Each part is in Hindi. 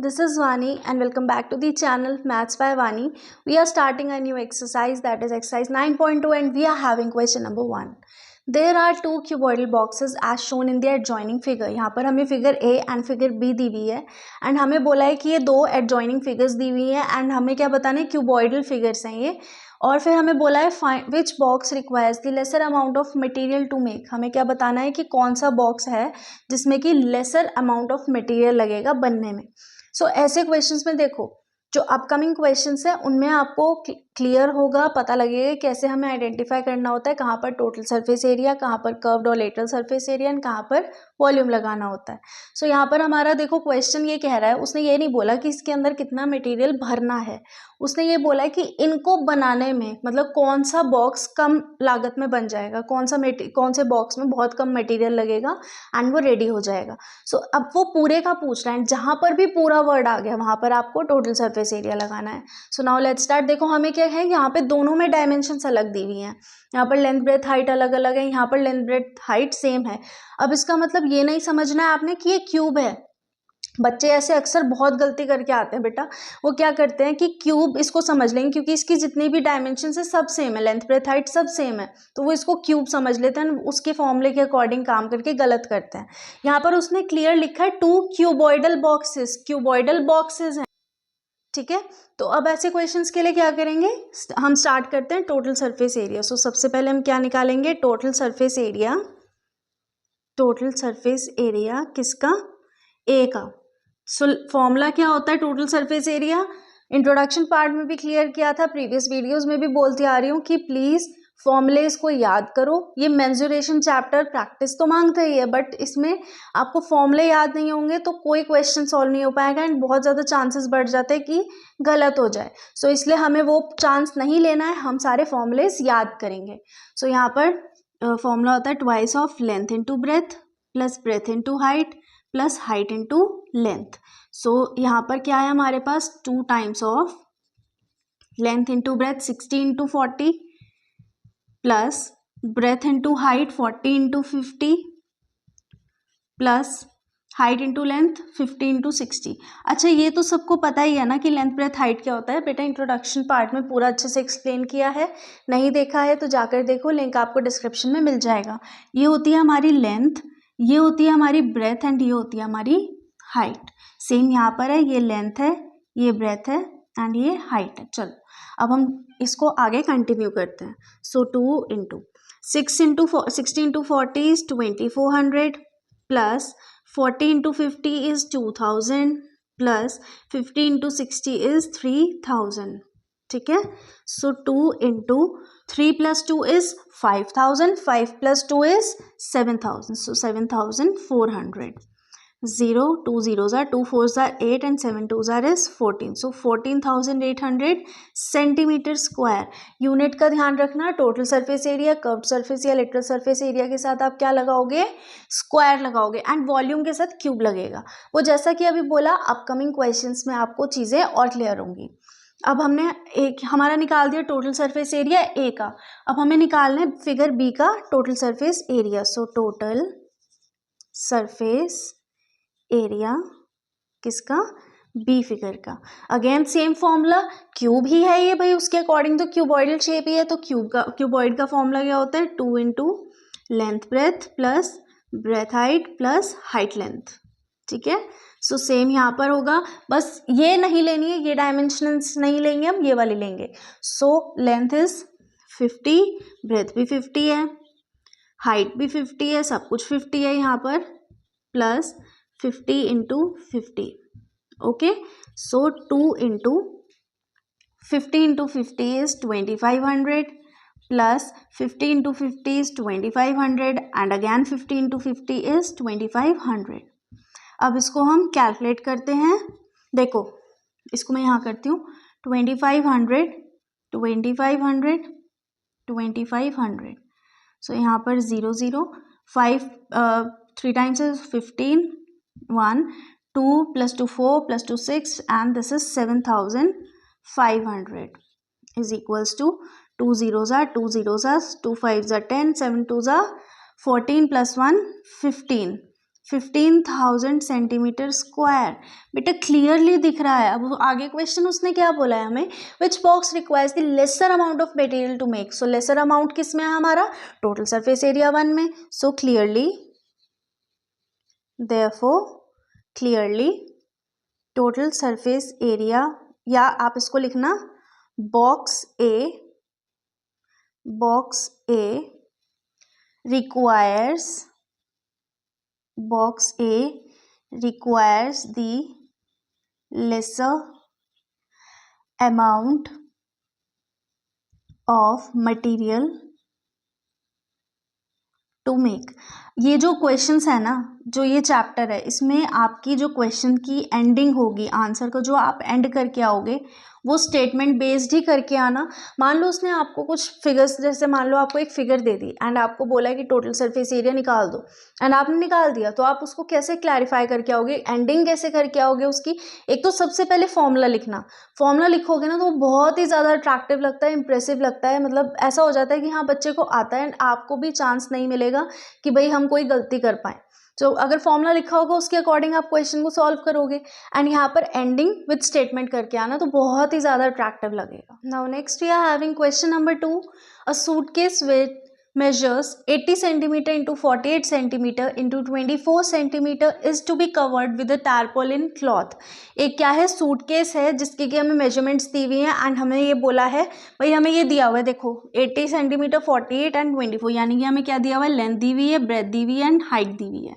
this is Vani and welcome back to the channel Maths by Vani. We are starting a new exercise, that is exercise 9.2, and we are having question number 1. There are two cuboidal boxes as shown in the adjoining figure. यहाँ पर हमें figure A and figure B दी हुई है एंड हमें बोला है कि ये दो adjoining figures दी हुई हैं एंड हमें क्या बताना है, cuboidal figures हैं ये. और फिर हमें बोला है which box requires the lesser amount of material to make. हमें क्या बताना है कि कौन सा बॉक्स है जिसमें कि लेसर अमाउंट ऑफ मटेरियल लगेगा बनने में. सो ऐसे क्वेश्चंस में देखो, जो अपकमिंग क्वेश्चंस है उनमें आपको क्लियर होगा, पता लगेगा कैसे हमें आइडेंटिफाई करना होता है कहाँ पर टोटल सरफेस एरिया, कहाँ पर कर्व्ड और लेटरल सरफेस एरिया एंड कहाँ पर वॉल्यूम लगाना होता है. सो यहाँ पर हमारा देखो क्वेश्चन ये कह रहा है, उसने ये नहीं बोला कि इसके अंदर कितना मटेरियल भरना है, उसने ये बोला है कि इनको बनाने में मतलब कौन सा बॉक्स कम लागत में बन जाएगा, कौन से बॉक्स में बहुत कम मटेरियल लगेगा एंड वो रेडी हो जाएगा. सो अब वो पूरे का पूछ रहा है, जहाँ पर भी पूरा वर्ड आ गया वहाँ पर आपको टोटल सरफेस एरिया लगाना है. So now let's start. देखो हमें क्या है, यहाँ पे दोनों में डायमेंशंस अलग दी हुई हैं. यहाँ पर लेंथ ब्रेथ हाइट अलग अलग है, यहाँ पर लेंथ ब्रेथ हाइट सेम है. अब इसका मतलब ये नहीं समझना है आपने कि ये क्यूब है. बच्चे ऐसे अक्सर बहुत गलती करके आते हैं बेटा, वो क्या करते हैं कि क्यूब इसको समझ लेंगे क्योंकि इसकी जितनी भी डायमेंशन है सब सेम है, लेंथ ब्रेथ हाइट सब सेम है, तो वो इसको क्यूब समझ लेते हैं, उसके फॉर्मूले के अकॉर्डिंग काम करके गलत करते हैं. यहाँ पर उसने क्लियर लिखा है टू क्यूबॉइडल बॉक्सेस हैं. ठीक है, तो अब ऐसे क्वेश्चंस के लिए क्या करेंगे, हम स्टार्ट करते हैं टोटल सरफेस एरिया. सो सबसे पहले हम क्या निकालेंगे, टोटल सरफेस एरिया किसका, ए का. सो फॉर्मूला क्या होता है total surface area, introduction part में भी क्लियर किया था, प्रीवियस वीडियोस में भी बोलती आ रही हूँ कि प्लीज फॉर्मूलेस को याद करो. ये मेंसुरेशन चैप्टर प्रैक्टिस तो मांगता ही है, बट इसमें आपको फॉर्मूले याद नहीं होंगे तो कोई क्वेश्चन सॉल्व नहीं हो पाएगा एंड बहुत ज़्यादा चांसेस बढ़ जाते हैं कि गलत हो जाए. सो इसलिए हमें वो चांस नहीं लेना है, हम सारे फॉर्मूलेस याद करेंगे. सो यहाँ पर फॉर्मूला होता है twice of length into breadth plus breadth into height plus height into length. So यहाँ पर क्या है हमारे पास, 2 times of length into breadth 60 into 40 plus breadth into height 40 into 50 plus height into length 50 into 60. अच्छा ये तो सबको पता ही है ना कि लेंथ ब्रेथ हाइट क्या होता है बेटा, इंट्रोडक्शन पार्ट में पूरा अच्छे से एक्सप्लेन किया है. नहीं देखा है तो जाकर देखो, लिंक आपको डिस्क्रिप्शन में मिल जाएगा. ये होती है हमारी लेंथ, ये होती है हमारी ब्रेथ एंड ये होती है हमारी हाइट. सेम यहाँ पर है, ये लेंथ है, ये ब्रेथ है एंड ये हाइट है. चलो अब हम इसको आगे कंटिन्यू करते हैं. सो 2 into 60 into 40 is 2400 plus 40 into 50 is 2000 plus 50 into 60 is 3000. ठीक है, सो 2 into 3 plus 2 is 5000, 5 plus 2 is 7000, so 7400. 0 2 zeros are 2 4s are 8 and 7 2s are is 14. So 14,800 centimetre square. Unit का ध्यान रखना, total surface area curved surface या लेटरल सरफेस एरिया के साथ आप क्या लगाओगे, स्क्वायर लगाओगे एंड वॉल्यूम के साथ क्यूब लगेगा. वो जैसा कि अभी बोला, अपकमिंग क्वेश्चंस में आपको चीज़ें और क्लियर होंगी. अब हमने एक हमारा निकाल दिया टोटल सरफेस एरिया ए का, अब हमें निकालना है फिगर बी का total surface area. So total surface area किसका, बी फिगर का. अगेन सेम फॉर्मूला, क्यूब ही है ये भाई, उसके अकॉर्डिंग तो क्यूबॉइडल शेप ही है, तो क्यूबॉइड का फॉर्मूला क्या होता है, 2 into length breadth plus breadth height plus height length. ठीक है, सो सेम यहाँ पर होगा, बस ये नहीं लेनी है, ये डायमेंशंस नहीं लेंगे हम, ये वाली लेंगे. सो लेंथ इज 50, ब्रेथ भी 50 है, हाइट भी 50 है, सब कुछ 50 है यहाँ पर, plus 50 into 50. Okay, so 2 into 50 into 50 is 2500 plus 50 into 50 is 2500 and again 50 into 50 is 2500. अब इसको हम कैलकुलेट करते हैं. देखो इसको मैं यहाँ करती हूँ, 2500 2500 2500. सो यहाँ पर 0 0 5 3 times is 15 1 2 plus 2 4 plus 2 6 and this is 7500 is equals to 2 zeros are 2 5s are 10, 7 2s are 14 plus 1 15. 15,000 centimetre square. बेटा क्लियरली दिख रहा है। अब आगे क्वेश्चन उसने क्या बोला है हमें, which box requires the lesser amount of material to make. So lesser amount किस में है हमारा, टोटल सरफेस एरिया 1 में। So clearly therefore clearly total surface area, या आप इसको लिखना box a requires the lesser amount of material to make. ये जो क्वेश्चंस है ना, जो ये चैप्टर है, इसमें आपकी जो क्वेश्चन की एंडिंग होगी, आंसर को जो आप एंड करके आओगे वो स्टेटमेंट बेस्ड ही करके आना। मान लो उसने आपको कुछ फिगर्स, जैसे मान लो आपको एक फिगर दे दी एंड आपको बोला है कि टोटल सरफेस एरिया निकाल दो, एंड आपने निकाल दिया, तो आप उसको कैसे क्लैरिफाई करके आओगे, एंडिंग कैसे करके आओगे उसकी। एक तो सबसे पहले फॉर्मूला लिखना, फॉर्मूला लिखोगे ना तो वो बहुत ही ज़्यादा अट्रैक्टिव लगता है, इंप्रेसिव लगता है, मतलब ऐसा हो जाता है कि हाँ बच्चे को आता है एंड आपको भी चांस नहीं मिलेगा कि भाई हम कोई गलती कर पाए। तो अगर फॉर्मूला लिखा होगा उसके अकॉर्डिंग आप क्वेश्चन को सॉल्व करोगे, एंड यहाँ पर एंडिंग विद स्टेटमेंट करके आना, तो बहुत ही ज़्यादा अट्रैक्टिव लगेगा। Now next we are having question number 2, a suitcase with measures 80 centimeter into 48 centimeter into 24 centimeter is to be covered with a tarpaulin cloth। एक क्या है, सूटकेस है जिसकी कि हमें मेजरमेंट्स दी हुई हैं एंड हमें ये बोला है, भाई हमें ये दिया हुआ है, देखो 80 सेंटीमीटर, 48 एंड 24, यानी कि हमें क्या दिया हुआ है, लेंथ दी हुई है, ब्रेथ दी हुई है एंड हाइट दी हुई है।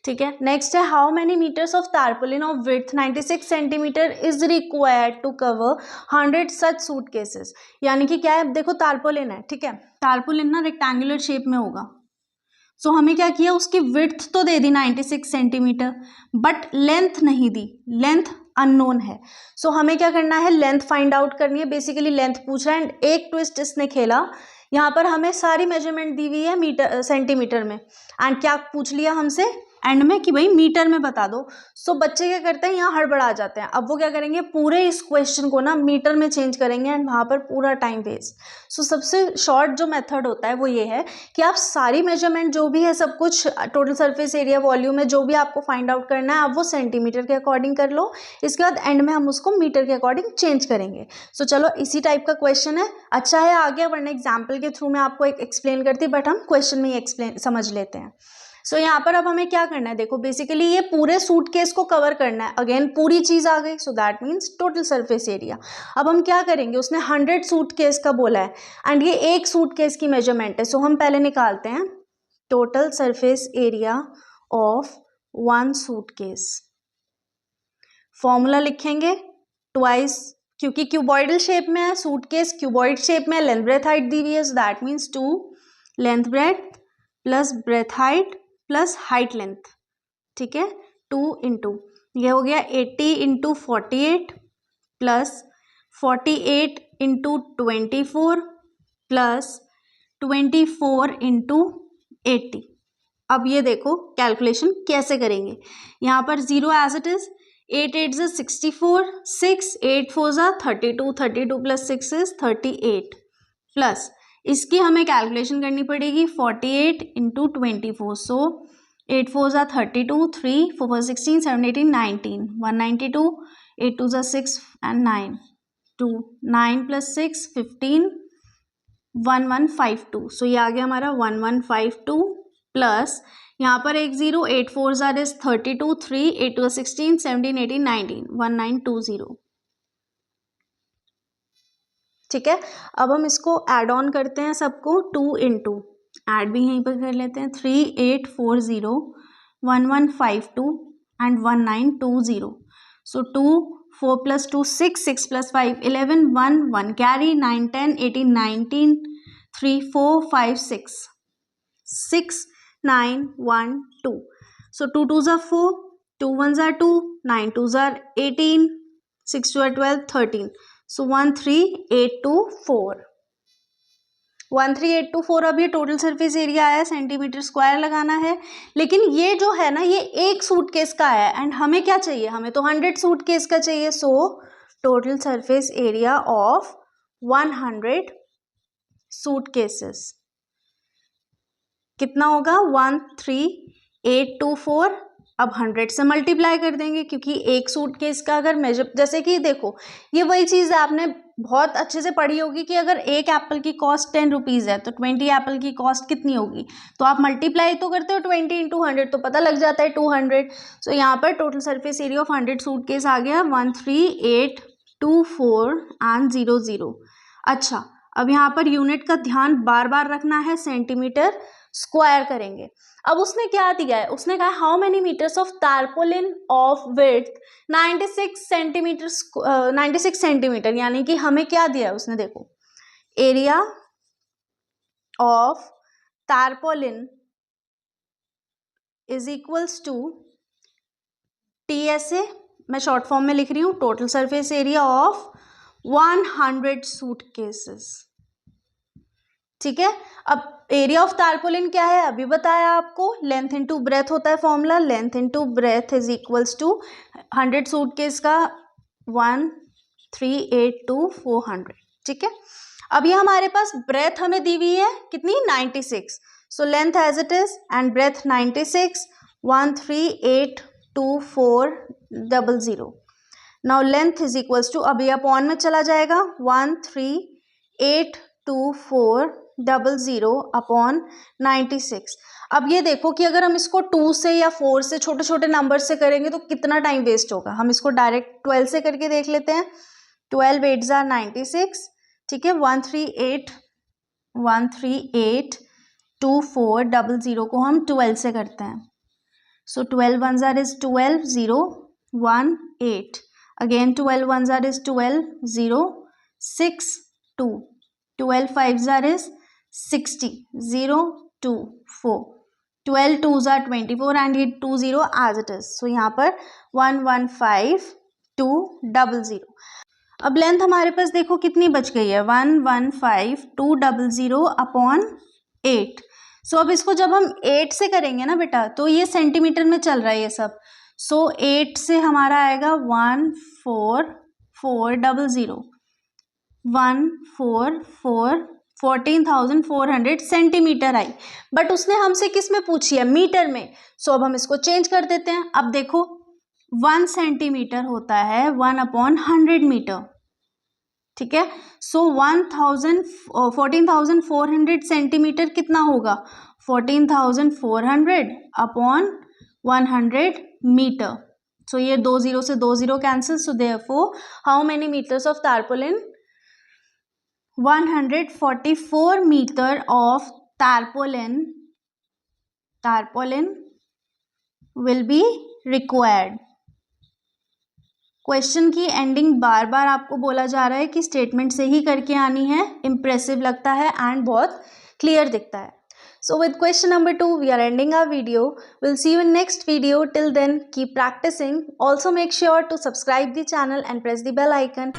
ठीक है, नेक्स्ट है how many metres of tarpaulin of width 96 centimetre is required to cover 100 such suitcases. यानी कि क्या है, देखो टारपोलिन है, ठीक है, टारपोलिन ना रेक्टेंगुलर शेप में होगा। सो हमें क्या किया, उसकी विड्थ तो दे दी 96 सेंटीमीटर, बट लेंथ नहीं दी, लेंथ अननोन है। सो हमें क्या करना है, लेंथ फाइंड आउट करनी है। बेसिकली लेंथ पूछ रहा है एंड एक ट्विस्ट इसने खेला, यहाँ पर हमें सारी मेजरमेंट दी हुई है मीटर सेंटीमीटर में, एंड क्या पूछ लिया हमसे एंड में कि भाई मीटर में बता दो। सो बच्चे क्या करते हैं, यहाँ हड़बड़ा जाते हैं। अब वो क्या करेंगे, पूरे इस क्वेश्चन को ना मीटर में चेंज करेंगे एंड वहाँ पर पूरा टाइम वेस्ट। सो सबसे शॉर्ट जो मेथड होता है वो ये है कि आप सारी मेजरमेंट जो भी है, सब कुछ टोटल सरफेस एरिया, वॉल्यूम में जो भी आपको फाइंड आउट करना है, आप वो सेंटीमीटर के अकॉर्डिंग कर लो। इसके बाद एंड में हम उसको मीटर के अकॉर्डिंग चेंज करेंगे। सो चलो इसी टाइप का क्वेश्चन है, अच्छा है आगे, वरना एग्जाम्पल के थ्रू मैं आपको एक एक्सप्लेन करती, बट हम क्वेश्चन में ही एक्सप्लेन समझ लेते हैं। सो यहाँ पर अब हमें क्या करना है, देखो बेसिकली ये पूरे सूटकेस को कवर करना है। अगेन पूरी चीज आ गई, so that means total surface area. अब हम क्या करेंगे, उसने 100 सूटकेस का बोला है एंड ये एक सूटकेस की मेजरमेंट है। सो हम पहले निकालते हैं total surface area of 1 suitcase. Formula लिखेंगे ट्वाइस, क्योंकि क्यूबॉइडल शेप में है सूटकेस, क्यूबॉइड शेप में, लेंथ ब्रेथ हाइट दी हुई है, so that means 2 length breadth plus breadth height plus height length. ठीक है, 2 इंटू ये हो गया 80 into 48 plus 48 into 24 plus 24 into 80। अब ये देखो कैलकुलेशन कैसे करेंगे, यहाँ पर 0 as it is, 8 8 is 64, 6 8 4 is 32, 32 plus 6 is 38 plus इसकी हमें कैलकुलेशन करनी पड़ेगी 48 into 24। So 8 4 is 32, 3 4 4 16, 7 18 19, 192, 8 2 is 6 and 9, 2 9 plus 6 15, 1152। सो ये आ गया हमारा 1152 प्लस यहाँ पर एक 0, 8 4 is 32, 3 8 2 is 16, 17 18 19, 1920। ठीक है, अब हम इसको ऐड ऑन करते हैं सबको, 2 इंटू ऐड भी यहीं पर कर लेते हैं, 3840 1152 and 1920। So 2 4 plus 2 6 6 plus 5 11 1 1 carry 9 10 18 19 3 4 5 6 6 9 1 2। So 2 2s are 4, 2 1s are 2, 9 2s are 18, 6 2 are 12 13। सो 13824, 13824। अब ये टोटल सरफेस एरिया आया, सेंटीमीटर स्क्वायर लगाना है, लेकिन ये जो है ना ये एक सूटकेस का आया एंड हमें क्या चाहिए, हमें तो 100 सूटकेस का चाहिए। So total surface area of 100 suitcases कितना होगा, 13824 अब 100 से मल्टीप्लाई कर देंगे, क्योंकि एक सूटकेस का अगर मेजर, जैसे कि देखो ये वही चीज़ है, आपने बहुत अच्छे से पढ़ी होगी कि अगर एक एप्पल की कॉस्ट 10 रुपीज़ है तो 20 एप्पल की कॉस्ट कितनी होगी, तो आप मल्टीप्लाई तो करते हो 20 इंटू 100 तो पता लग जाता है 200। सो यहाँ पर total surface area of 100 suitcase आ गया 13824 एंड 00। अच्छा, अब यहाँ पर यूनिट का ध्यान बार बार रखना है, सेंटीमीटर स्क्वायर करेंगे। अब उसने क्या दिया है, उसने कहा how many metres of tarpaulin of width 96 centimetre, यानी कि हमें क्या दिया है उसने, देखो area of tarpaulin is equals to TSA, मैं शॉर्ट फॉर्म में लिख रही हूँ, total surface area of 100 suitcases. ठीक है, अब एरिया ऑफ टारपोलिन क्या है अभी बताया आपको, लेंथ इनटू ब्रेथ होता है formula, length into breadth is equals to 100 suitcase का 1382400। ठीक है, अब ये हमारे पास ब्रेथ हमें दी हुई है कितनी, 96। So length as it is and breadth 96, 1382400। Now length is equals to, अब ये अपॉन में चला जाएगा 1382400 अपॉन 96। अब ये देखो कि अगर हम इसको 2 से या 4 से छोटे छोटे नंबर से करेंगे तो कितना टाइम वेस्ट होगा, हम इसको डायरेक्ट 12 से करके देख लेते हैं। 12 8 are 96। ठीक है, 1382400 को हम 12 से करते हैं। सो 12 1s are is 12 0 1 8, again 12 1s are is 12 0 6 2, 12 5s are is 60 0 2 4, 12 2s are 24 and ये 20 as it is। सो यहाँ पर 115200। अब लेंथ हमारे पास देखो कितनी बच गई है, 115200 अपॉन 8। सो अब इसको जब हम 8 से करेंगे ना बेटा, तो ये सेंटीमीटर में चल रहा है ये सब। सो 8 से हमारा आएगा 14400, 14,400 सेंटीमीटर आई, बट उसने हमसे किस में पूछी है, मीटर में। सो अब हम इसको चेंज कर देते हैं। अब देखो 1 सेंटीमीटर होता है 1/100 मीटर। ठीक है, सो 14,400 सेंटीमीटर कितना होगा, 14,400 अपॉन 100 मीटर। सो ये 2 0 से 2 0 cancel. So therefore how many metres of tarpaulin, 144 metre of tarpaulin will be required. Question की एंडिंग बार बार आपको बोला जा रहा है कि स्टेटमेंट से ही करके आनी है, इम्प्रेसिव लगता है एंड बहुत क्लियर दिखता है। So with question number 2 we are ending our video. We'll see you in next video. Till then keep practicing. Also make sure to subscribe the channel and press the bell icon.